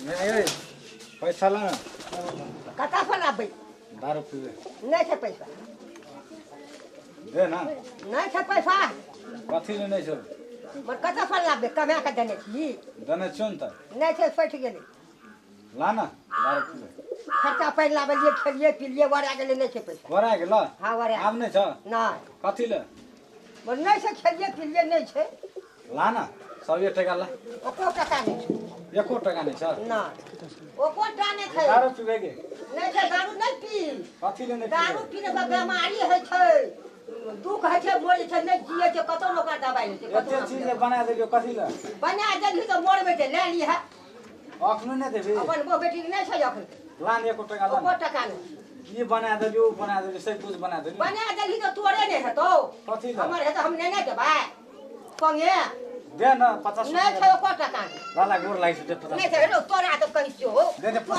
नहीं पैसा ला कता पर लाबै दारू पीवे नहीं छै पैसा दे ना नहीं छै पैसा कथी ले नहीं छौ मर कता पर लाबै कमा के देने छी दने चुन त नहीं छै फट गेलै ला ना दारू पीवे खर्चा पैन लाबलिए खेलिए पिलिए वरा गेलै नहीं छै पैसा वरा गेल हां वरा आब नहीं छ नहीं कथी ले मर नहीं छै खेलिए पिलिए नहीं छै ला ना 100 टका ला एको टका नहीं छै एको टका नहीं छ नहीं एको टका नहीं छै दारू पीवे के नहीं छै दारू नहीं पी कथी ले नहीं दारू पीने से बीमारी है छै दुख है छै मोर छै नहीं जिए छै कतो लोग दवाई ले छै एते चीज बना देलियो कथी ले बना देली तो मोर बेटे ले ली है अखनो नहीं देबी अपन वो बेटी के नहीं छै अखन ला एको टका ला एको टका नहीं ये बना देलियो सब कुछ बना देलियो बना देली तो तोरे नहीं हेतो कथी ले हमर है तो हम नहीं देबै संगे दे ना 50 नहीं छै एको टका नहीं लाला गोर लागि छै 50 नहीं छै रो तोरा तो कहि छो दे दे 50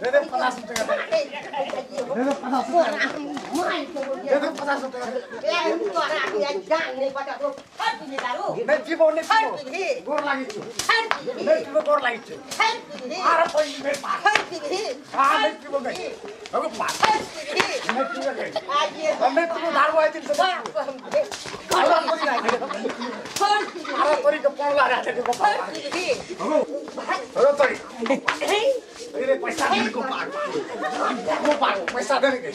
दे दे 50 टका दे दे 50 दे दे 50 टका ए तोरा के जान नहीं पता तो फट नहीं दारू नहीं पीबो नहीं फट पीबो भी गोर लागि छै फट भी नहीं पीबो गोर लागि छै फट भी आरे कोई मेरे पास फट भी हां नहीं पीबो नहीं अब पास फट भी नहीं पीबो नहीं आज ये हम नहीं पीबो दारू आइ दिन से अरे तोरी के पौला रहा थे को अरे तोरी अरे पैसा नहीं को पार पैसा देने के